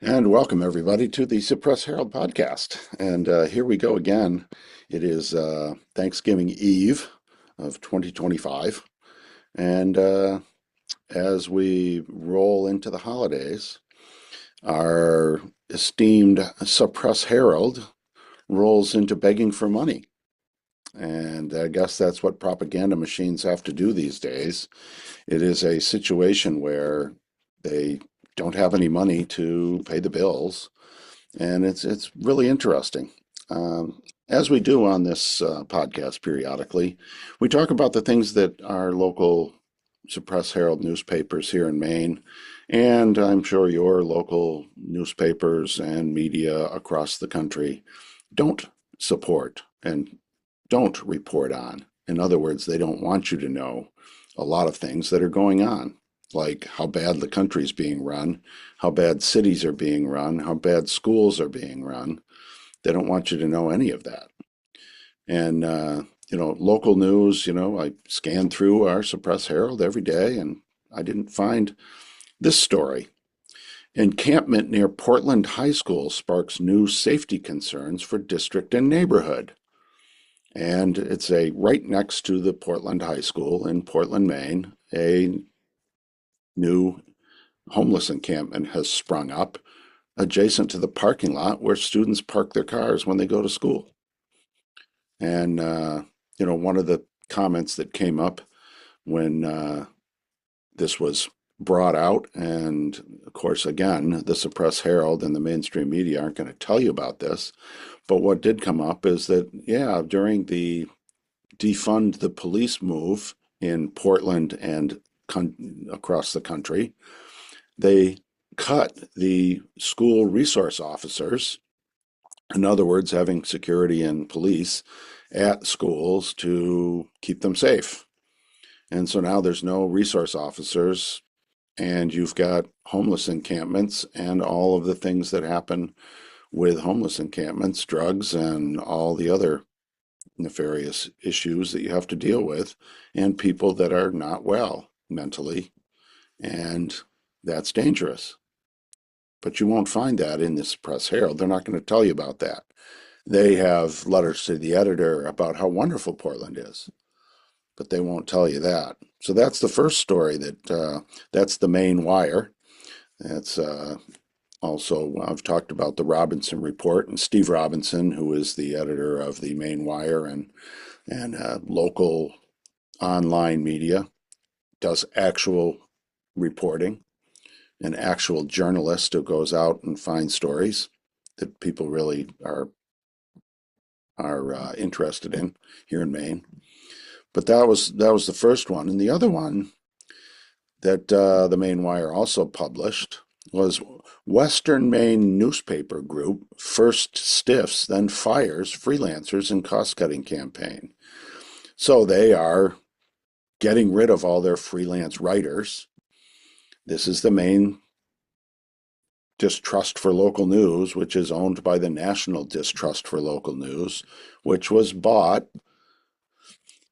And welcome, everybody, to the Suppress Herald podcast. And here we go again. It is Thanksgiving Eve of 2025. And as we roll into the holidays, our esteemed Suppress Herald rolls into begging for money. And I guess that's what propaganda machines have to do these days. It is a situation where they don't have any money to pay the bills, and it's really interesting. As we do on this podcast periodically, we talk about the things that our local Suppress Herald newspapers here in Maine, and I'm sure your local newspapers and media across the country don't support and don't report on. In other words, they don't want you to know a lot of things that are going on, like how bad the country's being run, how bad cities are being run, how bad schools are being run. They don't want you to know any of that. And, local news, I scan through our Suppress Herald every day and I didn't find this story. Encampment near Portland High School sparks new safety concerns for district and neighborhood. And it's right next to the Portland High School in Portland, Maine. A new homeless encampment has sprung up adjacent to the parking lot where students park their cars when they go to school. And one of the comments that came up when this was brought out, and of course, again, the Suppress Herald and the mainstream media aren't going to tell you about this, but what did come up is that, yeah, during the defund the police move in Portland and across the country, they cut the school resource officers, in other words, having security and police at schools to keep them safe. And so now there's no resource officers, and you've got homeless encampments and all of the things that happen with homeless encampments, drugs, and all the other nefarious issues that you have to deal with, and people that are not well mentally, and that's dangerous. But you won't find that in this Press Herald. They're not going to tell you about that. They have letters to the editor about how wonderful Portland is, but they won't tell you that. So that's the first story that's the main wire. That's also, I've talked about the Robinson Report, and Steve Robinson, who is the editor of the Main Wire and local online media, does actual reporting, an actual journalist who goes out and finds stories that people really are interested in here in Maine. But that was the first one, and the other one that the Maine Wire also published was Western Maine newspaper group first stiffs, then fires freelancers in cost-cutting campaign. So they are getting rid of all their freelance writers. This is the Maine Distrust for Local News, which is owned by the National Distrust for Local News, which was bought.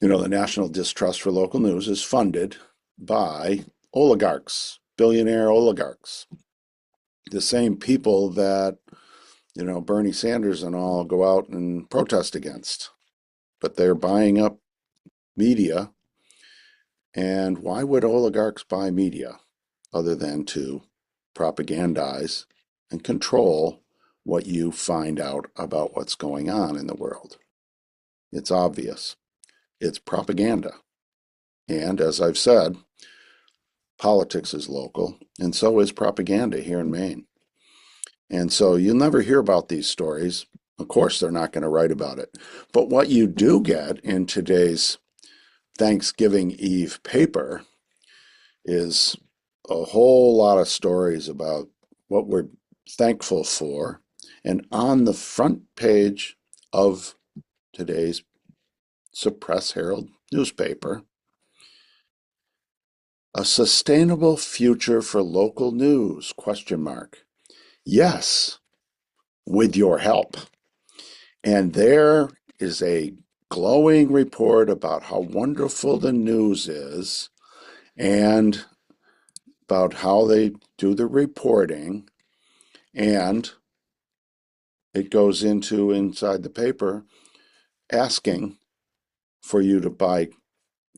The National Distrust for Local News is funded by oligarchs, billionaire oligarchs, the same people that, Bernie Sanders and all go out and protest against. But they're buying up media. And why would oligarchs buy media other than to propagandize and control what you find out about what's going on in the world? It's obvious. It's propaganda. And as I've said, politics is local, and so is propaganda here in Maine. And so you'll never hear about these stories. Of course, they're not going to write about it. But what you do get in today's Thanksgiving Eve paper is a whole lot of stories about what we're thankful for. And on the front page of today's Suppress Herald newspaper, a sustainable future for local news, question mark. Yes, with your help. And there is a glowing report about how wonderful the news is and about how they do the reporting. And it goes into inside the paper asking for you to buy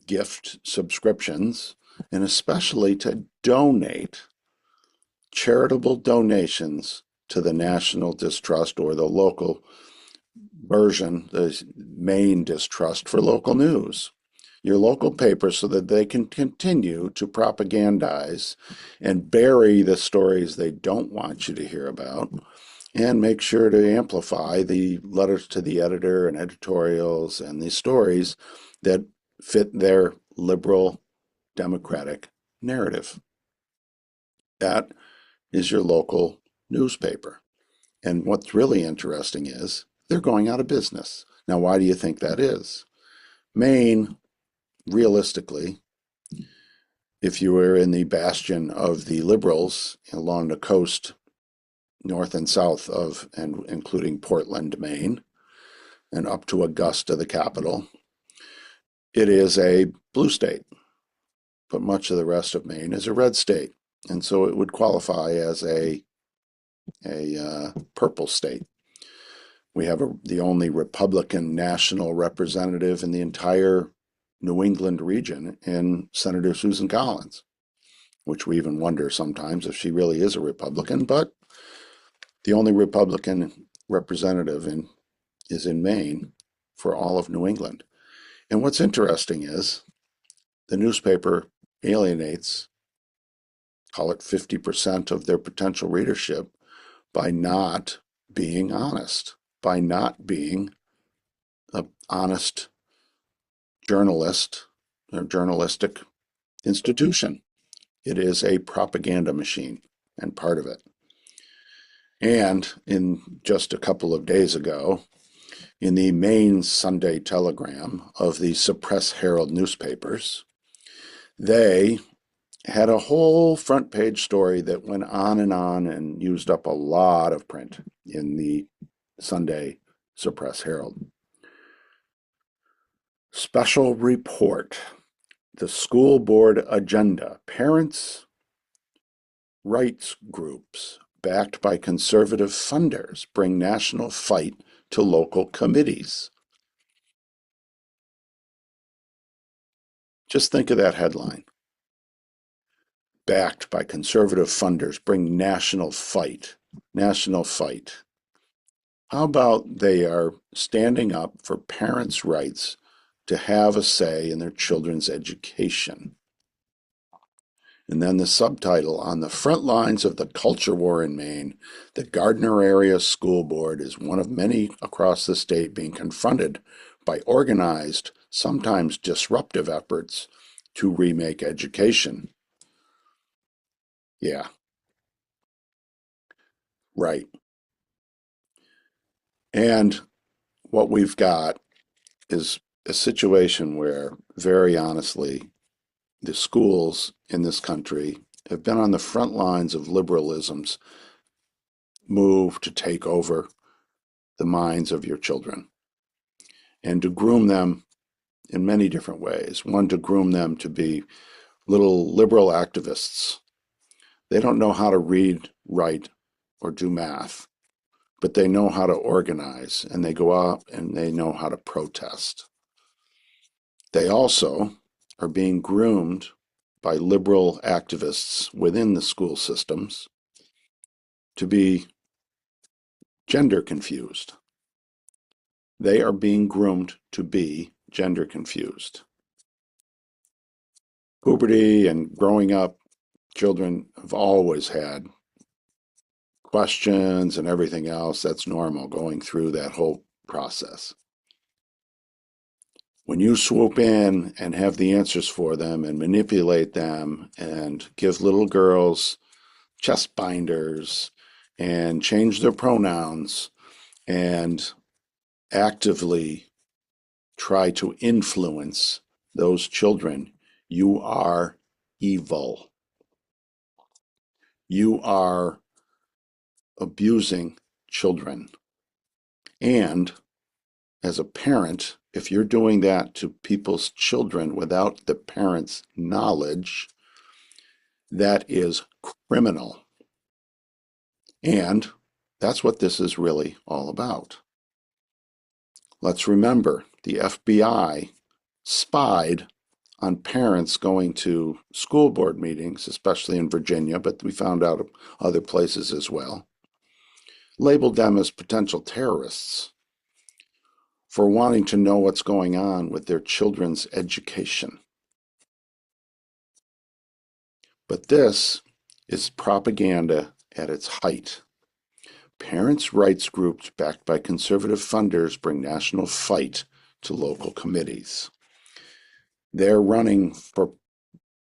gift subscriptions and especially to donate charitable donations to the National Distrust or the local version, the main distrust for local news, your local paper, so that they can continue to propagandize and bury the stories they don't want you to hear about and make sure to amplify the letters to the editor and editorials and the stories that fit their liberal democratic narrative. That is your local newspaper. And what's really interesting is they're going out of business. Now, why do you think that is? Maine, realistically, if you were in the bastion of the liberals along the coast, north and south of, and including Portland, Maine, and up to Augusta, the capital, it is a blue state, but much of the rest of Maine is a red state. And so it would qualify as a purple state. We have the only Republican national representative in the entire New England region in Senator Susan Collins, which we even wonder sometimes if she really is a Republican, but the only Republican representative is in Maine for all of New England. And what's interesting is the newspaper alienates, call it 50% of their potential readership by not being honest, by not being an honest journalist or journalistic institution. It is a propaganda machine and part of it. And in just a couple of days ago, in the main Sunday telegram of the suppress Herald newspapers, they had a whole front page story that went on and used up a lot of print in the Sunday suppress Herald. Special report. The school board agenda. Parents' rights groups backed by conservative funders bring national fight to local committees. Just think of that headline. Backed by conservative funders bring national fight. National fight. How about they are standing up for parents' rights to have a say in their children's education? And then the subtitle, on the front lines of the culture war in Maine, the Gardner Area School Board is one of many across the state being confronted by organized, sometimes disruptive efforts to remake education. Yeah, right. And what we've got is a situation where, very honestly, the schools in this country have been on the front lines of liberalism's move to take over the minds of your children and to groom them in many different ways. One, to groom them to be little liberal activists. They don't know how to read, write, or do math, but they know how to organize and they go out and they know how to protest. They also are being groomed by liberal activists within the school systems to be gender confused. They are being groomed to be gender confused. Puberty and growing up, children have always had questions and everything else. That's normal going through that whole process. When you swoop in and have the answers for them and manipulate them and give little girls chest binders and change their pronouns and actively try to influence those children, you are evil. You are abusing children. And as a parent, if you're doing that to people's children without the parents' knowledge, that is criminal. And That's what this is really all about. Let's remember the FBI spied on parents going to school board meetings, especially in Virginia, but we found out other places as well, labeled them as potential terrorists for wanting to know what's going on with their children's education. But this is propaganda at its height. Parents' rights groups backed by conservative funders bring national fight to local committees. They're running for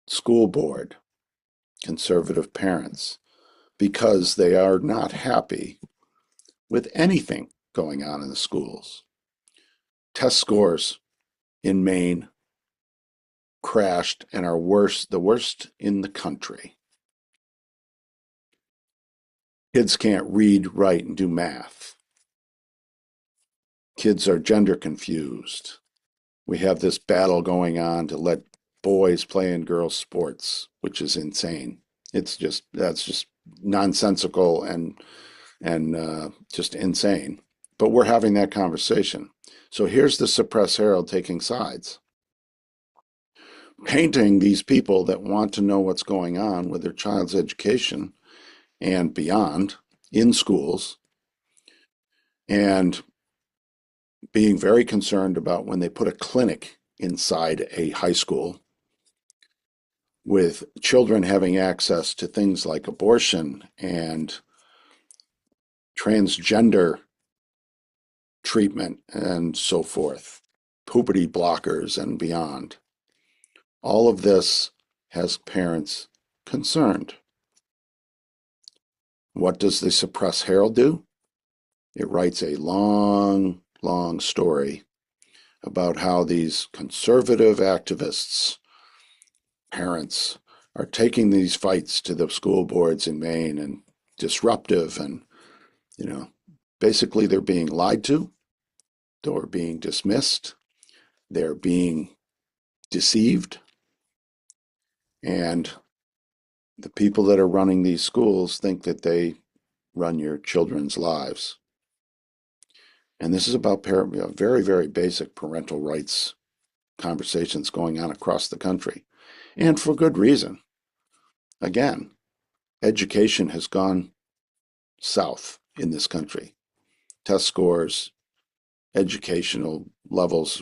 school board, conservative parents, because they are not happy with anything going on in the schools. Test scores in Maine crashed and are the worst in the country. Kids can't read, write, and do math. Kids are gender confused. We have this battle going on to let boys play in girls' sports, which is insane. That's just nonsensical and just insane. But we're having that conversation. So here's the Suppress Herald taking sides, painting these people that want to know what's going on with their child's education and beyond in schools, and being very concerned about when they put a clinic inside a high school with children having access to things like abortion and transgender treatment and so forth, puberty blockers and beyond. All of this has parents concerned. What does the Suppress Herald do? It writes a long, long story about how these conservative activists, parents, are taking these fights to the school boards in Maine and disruptive, and basically they're being lied to, they're being dismissed, they're being deceived, and the people that are running these schools think that they run your children's lives. And this is about very, very basic parental rights conversations going on across the country, and for good reason. Again, education has gone south in this country. Test scores, educational levels,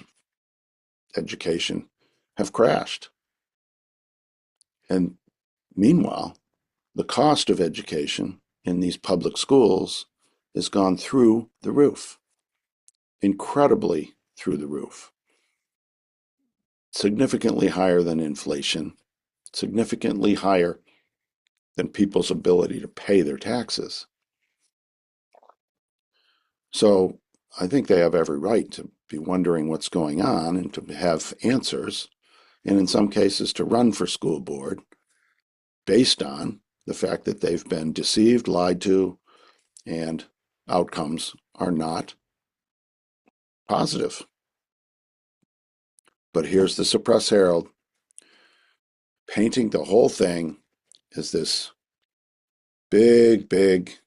education have crashed. And meanwhile, the cost of education in these public schools has gone through the roof, incredibly through the roof, significantly higher than inflation, significantly higher than people's ability to pay their taxes. So I think they have every right to be wondering what's going on and to have answers, and in some cases to run for school board based on the fact that they've been deceived, lied to, and outcomes are not positive. But here's the Suppress Herald painting the whole thing as this big, big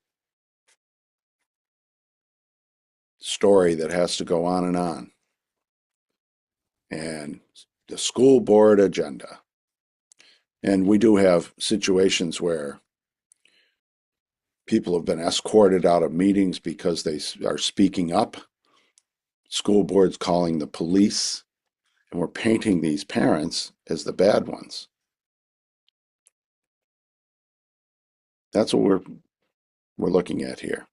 story that has to go on and on. And the school board agenda. And we do have situations where people have been escorted out of meetings because they are speaking up. School boards calling the police, and we're painting these parents as the bad ones. That's what we're looking at here.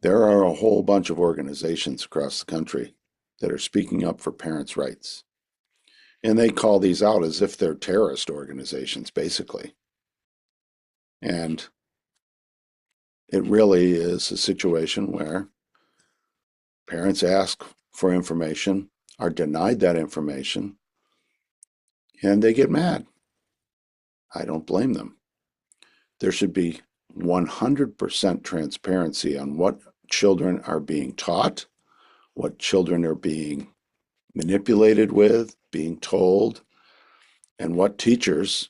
There are a whole bunch of organizations across the country that are speaking up for parents' rights. And they call these out as if they're terrorist organizations, basically. And it really is a situation where parents ask for information, are denied that information, and they get mad. I don't blame them. There should be 100% transparency on what children are being taught, what children are being manipulated with, being told, and what teachers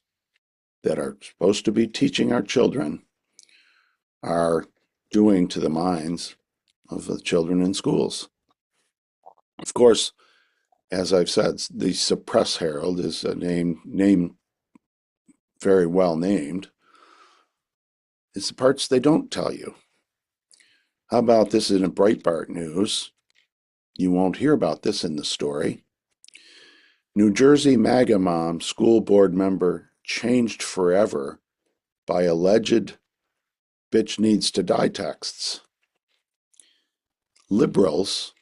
that are supposed to be teaching our children are doing to the minds of the children in schools. Of course, as I've said, the Suppress Herald is a name very well named. It's the parts they don't tell you. How about this in a Breitbart news? You won't hear about this in the story. New Jersey MAGA mom school board member changed forever by alleged bitch needs to die texts. Liberals,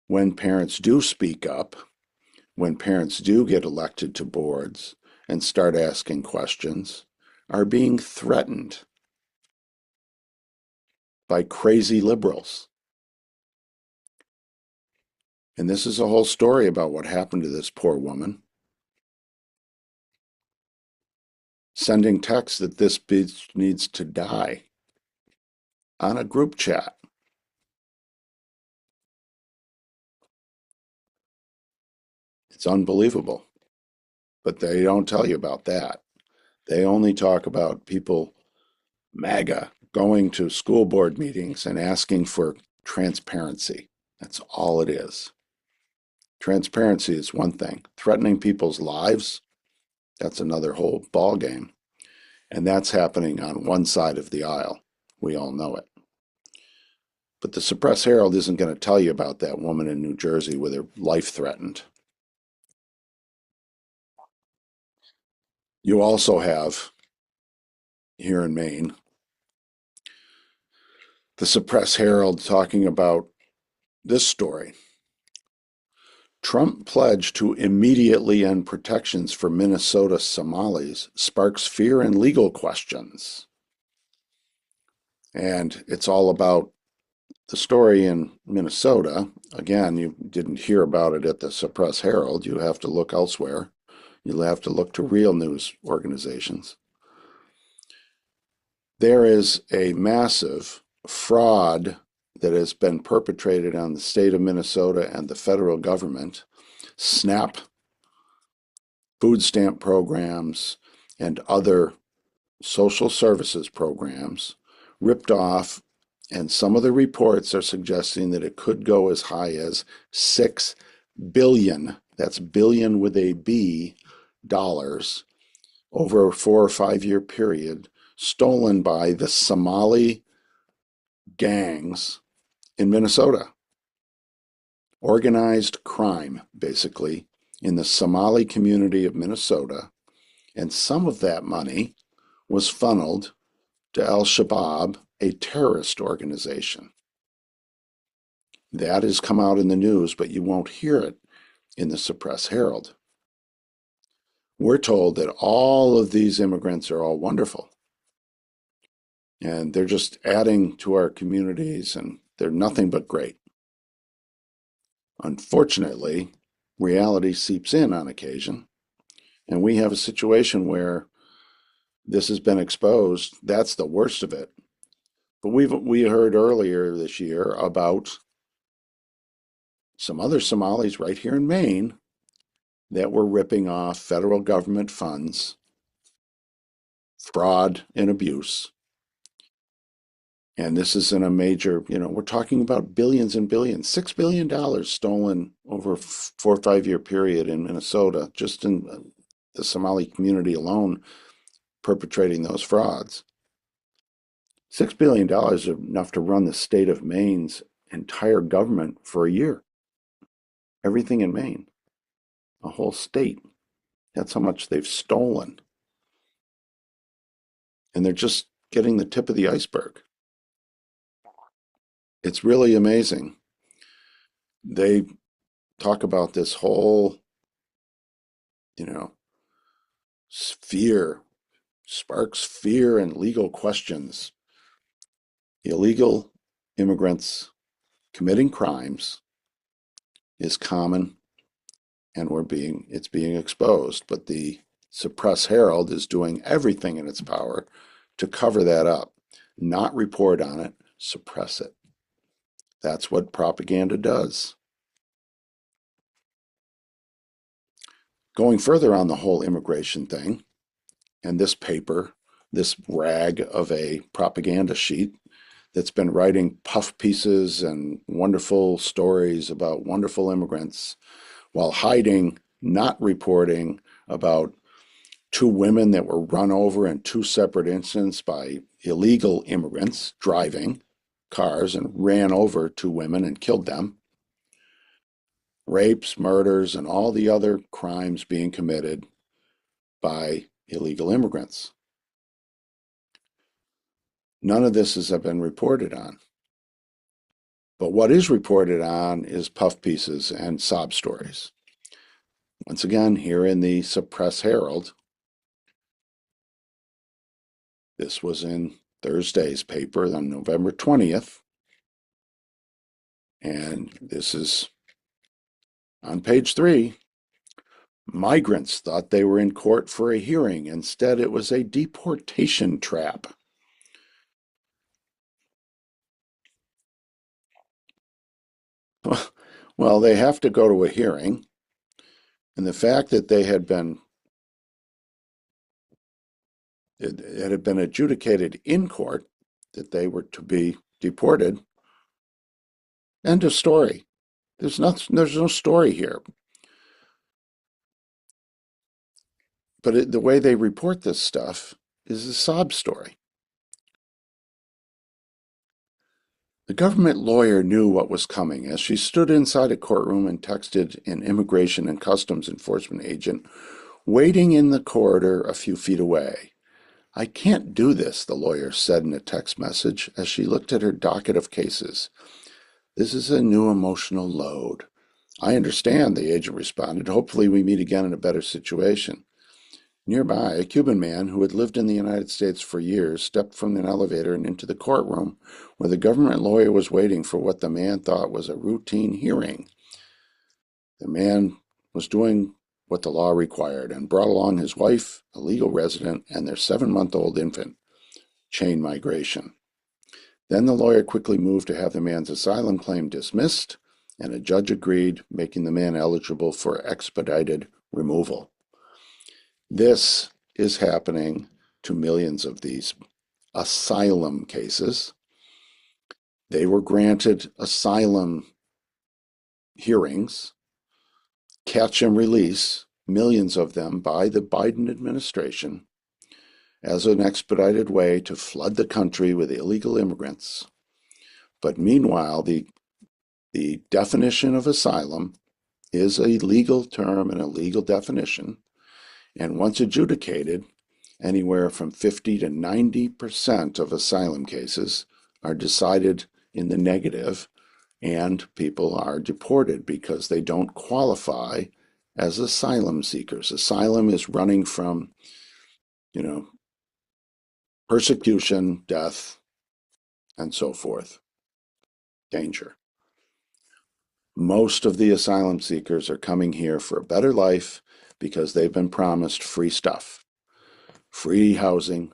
when parents do speak up, when parents do get elected to boards and start asking questions, are being threatened by crazy liberals. And this is a whole story about what happened to this poor woman. Sending texts that this bitch needs to die on a group chat. It's unbelievable. But they don't tell you about that. They only talk about people, MAGA, going to school board meetings and asking for transparency. That's all it is. Transparency is one thing. Threatening people's lives, that's another whole ball game. And that's happening on one side of the aisle. We all know it. But the Suppress Herald isn't going to tell you about that woman in New Jersey with her life threatened. You also have, here in Maine, the Suppress Herald talking about this story. Trump pledge to immediately end protections for Minnesota Somalis sparks fear and legal questions. And it's all about the story in Minnesota. Again, you didn't hear about it at the Suppress Herald. You have to look elsewhere. You'll have to look to real news organizations. There is a massive fraud that has been perpetrated on the state of Minnesota and the federal government. SNAP, food stamp programs, and other social services programs ripped off, and some of the reports are suggesting that it could go as high as 6 billion, that's billion with a B, dollars over a 4 or 5 year period, stolen by the Somali gangs in Minnesota. Organized crime, basically, in the Somali community of Minnesota. And some of that money was funneled to Al-Shabaab, a terrorist organization. That has come out in the news, but you won't hear it in the Suppress Herald. We're told that all of these immigrants are all wonderful, and they're just adding to our communities, and they're nothing but great. Unfortunately, reality seeps in on occasion, and we have a situation where this has been exposed. That's the worst of it. But we heard earlier this year about some other Somalis right here in Maine that were ripping off federal government funds, fraud and abuse. And this isn't a major, we're talking about billions and billions, $6 billion stolen over a 4 or 5 year period in Minnesota, just in the Somali community alone, perpetrating those frauds. $6 billion is enough to run the state of Maine's entire government for a year. Everything in Maine, a whole state. That's how much they've stolen. And they're just getting the tip of the iceberg. It's really amazing. They talk about this whole, fear, sparks fear and legal questions. Illegal immigrants committing crimes is common, and it's being exposed. But the Suppress Herald is doing everything in its power to cover that up, not report on it, suppress it. That's what propaganda does. Going further on the whole immigration thing, and this paper this rag of a propaganda sheet that's been writing puff pieces and wonderful stories about wonderful immigrants while hiding, not reporting about two women that were run over in two separate incidents by illegal immigrants driving cars and ran over two women and killed them. Rapes, murders, and all the other crimes being committed by illegal immigrants. None of this has been reported on. But what is reported on is puff pieces and sob stories. Once again, here in the suppress Herald, this was in Thursday's paper on November 20th, and this is on page 3. Migrants thought they were in court for a hearing. Instead, it was a deportation trap. Well, they have to go to a hearing, and the fact that it had been adjudicated in court that they were to be deported. End of story. There's no story here. But the way they report this stuff is a sob story. The government lawyer knew what was coming as she stood inside a courtroom and texted an immigration and customs enforcement agent waiting in the corridor a few feet away. I can't do this, the lawyer said in a text message as she looked at her docket of cases. This is a new emotional load. I understand, the agent responded. Hopefully we meet again in a better situation. Nearby, a Cuban man who had lived in the United States for years stepped from an elevator and into the courtroom where the government lawyer was waiting for what the man thought was a routine hearing. The man was doing what the law required and brought along his wife, a legal resident, and their 7-month-old infant. Chain migration. Then the lawyer quickly moved to have the man's asylum claim dismissed, and a judge agreed, making the man eligible for expedited removal. This is happening to millions of these asylum cases. They were granted asylum hearings, catch and release, millions of them by the Biden administration as an expedited way to flood the country with illegal immigrants. But meanwhile, the definition of asylum is a legal term and a legal definition. And once adjudicated, anywhere from 50 to 90% of asylum cases are decided in the negative, and people are deported because they don't qualify as asylum seekers. Asylum is running from, persecution, death, and so forth. Danger. Most of the asylum seekers are coming here for a better life because they've been promised free stuff, free housing,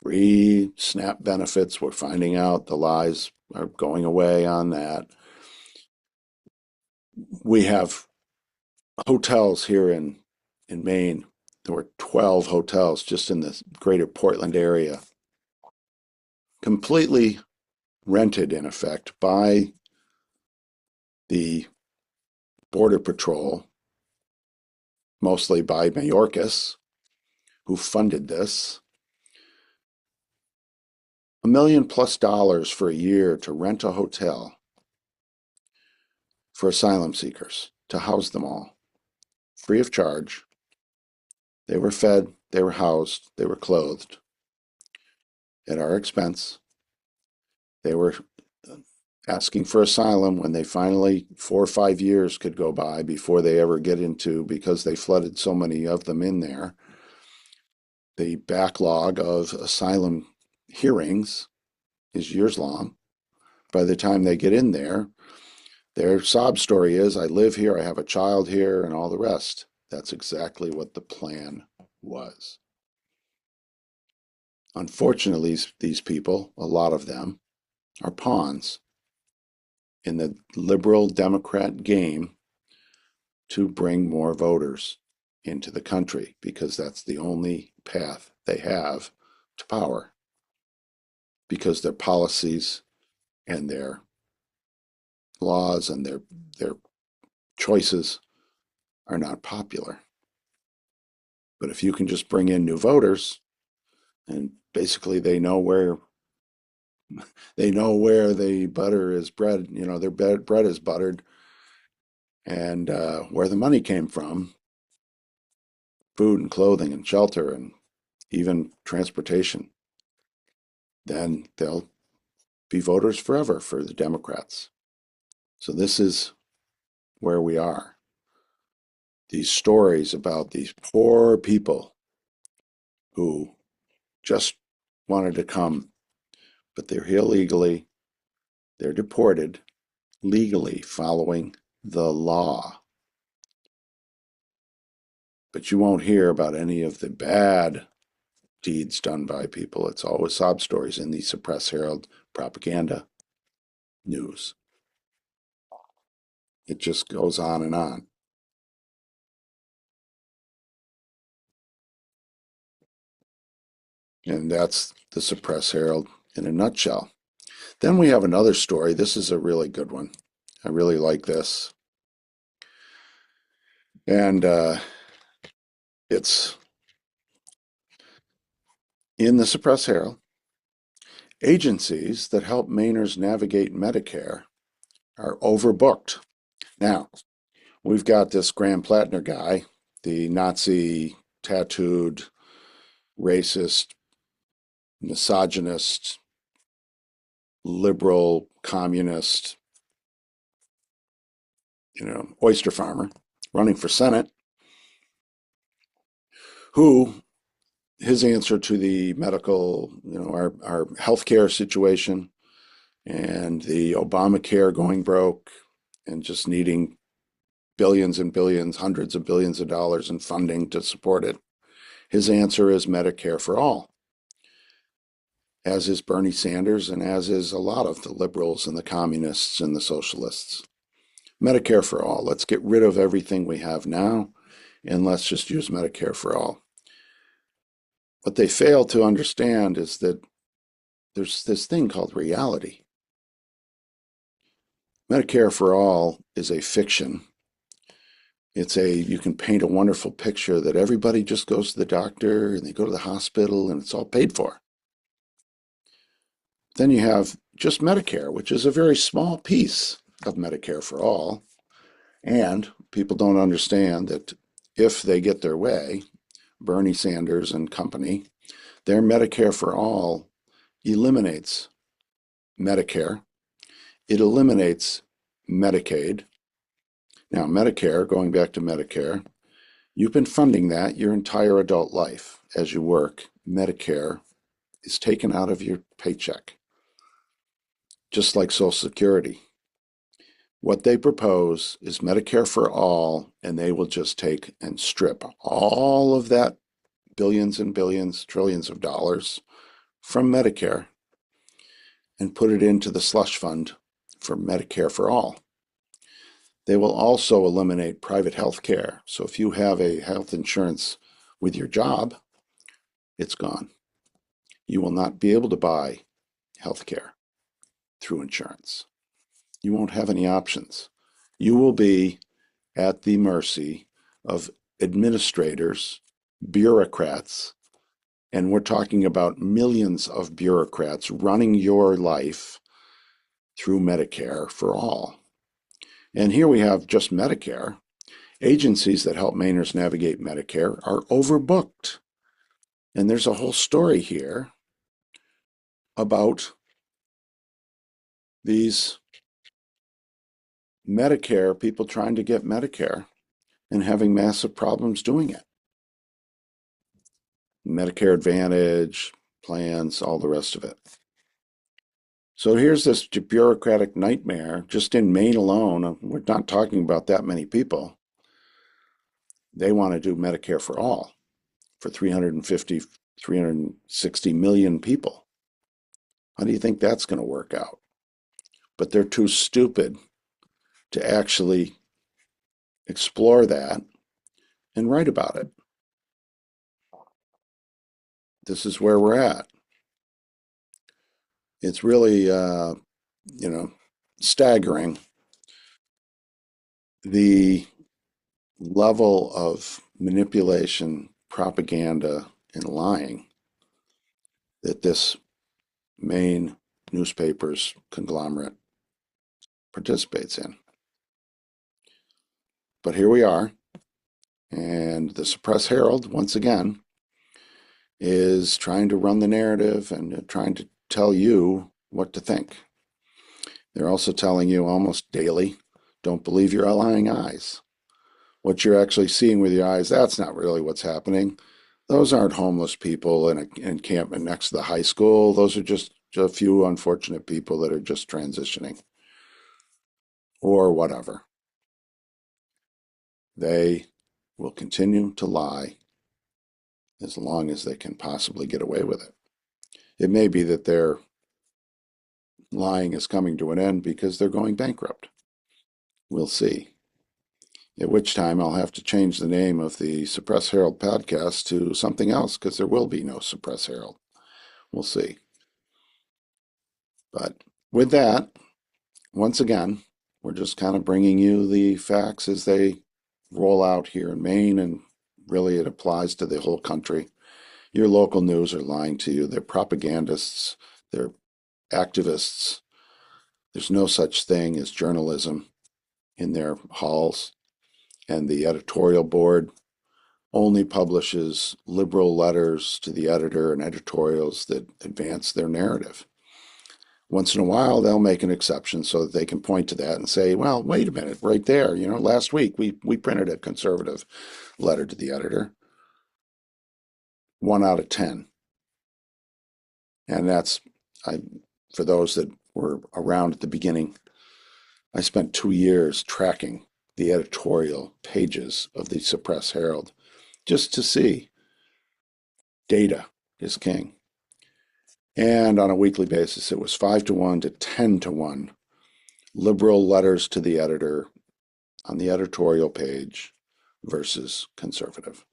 free SNAP benefits. We're finding out the lies are going away on that. We have hotels here in Maine. There were 12 hotels just in the greater Portland area, completely rented in effect by the Border Patrol, mostly by Mayorkas, who funded this. $1 million plus for a year to rent a hotel for asylum seekers, to house them all, free of charge. They were fed, they were housed, they were clothed at our expense. They were asking for asylum when they finally, 4 or 5 years could go by before they ever get into, because they flooded so many of them in there. The backlog of asylum hearings is years long. By the time they get in there, their sob story is, I live here, I have a child here, and all the rest. That's exactly what the plan was. Unfortunately, these people, a lot of them, are pawns in the liberal Democrat game to bring more voters into the country, because that's the only path they have to power because their policies and their laws and their choices are not popular. But if you can just bring in new voters and basically they know where the butter is bread, their bread is buttered and where the money came from, food and clothing and shelter and even transportation, then they'll be voters forever for the Democrats. So this is where we are. These stories about these poor people who just wanted to come, but they're here legally, they're deported legally following the law. But you won't hear about any of the bad deeds done by people. It's always sob stories in the suppressed Herald propaganda news. It just goes on and on. And that's the suppressed Herald in a nutshell. Then we have another story. This is a really good one. I really like this. And it's in the suppressed Herald. Agencies that help Mainers navigate Medicare are overbooked. Now, we've got this Graham Plattner guy, the Nazi tattooed, racist, misogynist, liberal, communist, oyster farmer running for Senate, who his answer to the medical, our healthcare situation and the Obamacare going broke and just needing billions and billions, hundreds of billions of dollars in funding to support it. His answer is Medicare for all, as is Bernie Sanders and as is a lot of the liberals and the communists and the socialists. Medicare for all. Let's get rid of everything we have now and let's just use Medicare for all. What they fail to understand is that there's this thing called reality. Medicare for all is a fiction. You can paint a wonderful picture that everybody just goes to the doctor and they go to the hospital and it's all paid for. Then you have just Medicare, which is a very small piece of Medicare for all. And people don't understand that if they get their way, Bernie Sanders and company, their Medicare for all eliminates Medicare. It eliminates Medicaid. Now, Medicare, going back to Medicare, you've been funding that your entire adult life as you work. Medicare is taken out of your paycheck, just like Social Security. What they propose is Medicare for all, and they will just take and strip all of that billions and billions, trillions of dollars from Medicare and put it into the slush fund for Medicare for all. They will also eliminate private health care. So if you have a health insurance with your job, it's gone. You will not be able to buy health care through insurance. You won't have any options. You will be at the mercy of administrators, bureaucrats, and we're talking about millions of bureaucrats running your life through Medicare for all. And here we have just Medicare. Agencies that help Mainers navigate Medicare are overbooked. And there's a whole story here about these Medicare people trying to get Medicare and having massive problems doing it. Medicare Advantage, plans, all the rest of it. So here's this bureaucratic nightmare just in Maine alone. We're not talking about that many people. They want to do Medicare for all for 350, 360 million people. How do you think that's going to work out? But they're too stupid to actually explore that and write about it. this is where we're at. It's really, you know, staggering the level of manipulation, propaganda, and lying that this main newspaper's conglomerate participates in. But here we are, and the suppressed Herald, once again, is trying to run the narrative and trying to tell you what to think. They're also telling you almost daily, don't believe your lying eyes. What you're actually seeing with your eyes, that's not really what's happening. Those aren't homeless people in an encampment next to the high school. Those are just a few unfortunate people that are just transitioning or whatever. They will continue to lie as long as they can possibly get away with it. It may be that their lying is coming to an end because they're going bankrupt. We'll see. At which time I'll have to change the name of the Suppress Herald podcast to something else because there will be no Suppress Herald. We'll see. But with that, once again, we're just kind of bringing you the facts as they roll out here in Maine, and really it applies to the whole country. Your local news are lying to you. They're propagandists, they're activists. There's no such thing as journalism in their halls, and the editorial board only publishes liberal letters to the editor and editorials that advance their narrative. Once in a while, they'll make an exception so that they can point to that and say, well, wait a minute, right there, last week we printed a conservative letter to the editor. 1 out of 10. And that's, I, for those that were around at the beginning, I spent 2 years tracking the editorial pages of the Suppress Herald just to see data is king. And on a weekly basis, it was 5-1 to 10-1 liberal letters to the editor on the editorial page versus conservative.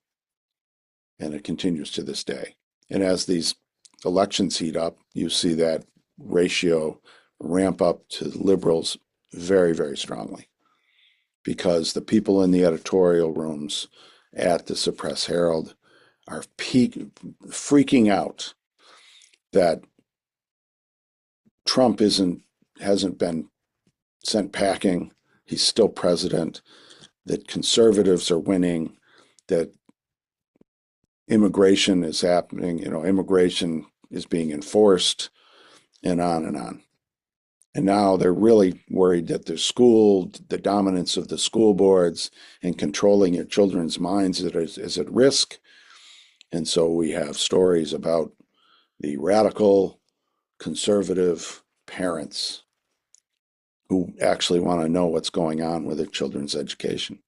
And it continues to this day. And as these elections heat up, you see that ratio ramp up to liberals very, very strongly, because the people in the editorial rooms at the Suppress Herald are freaking out that Trump hasn't been sent packing. He's still president, that conservatives are winning, that immigration is happening, immigration is being enforced, and on and on. And now they're really worried that the dominance of the school boards and controlling your children's minds is at risk. And so we have stories about the radical conservative parents who actually want to know what's going on with their children's education.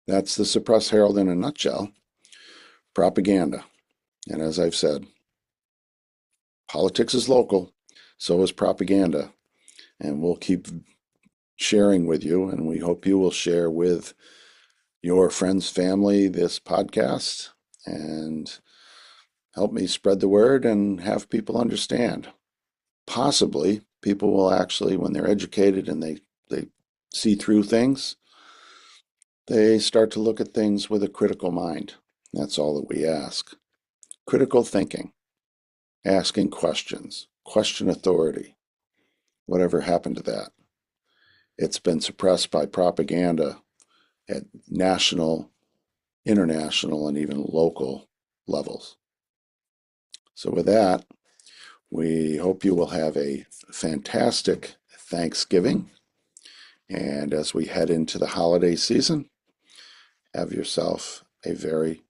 That's the Suppress Herald in a nutshell. Propaganda. And as I've said, politics is local, so is propaganda. And we'll keep sharing with you, and we hope you will share with your friends, family, this podcast, and help me spread the word and have people understand. Possibly, people will actually, when they're educated and they see through things, they start to look at things with a critical mind. That's all that we ask. Critical thinking, asking questions, question authority. Whatever happened to that? It's been suppressed by propaganda at national, international, and even local levels. So with that, we hope you will have a fantastic Thanksgiving. And as we head into the holiday season, have yourself a very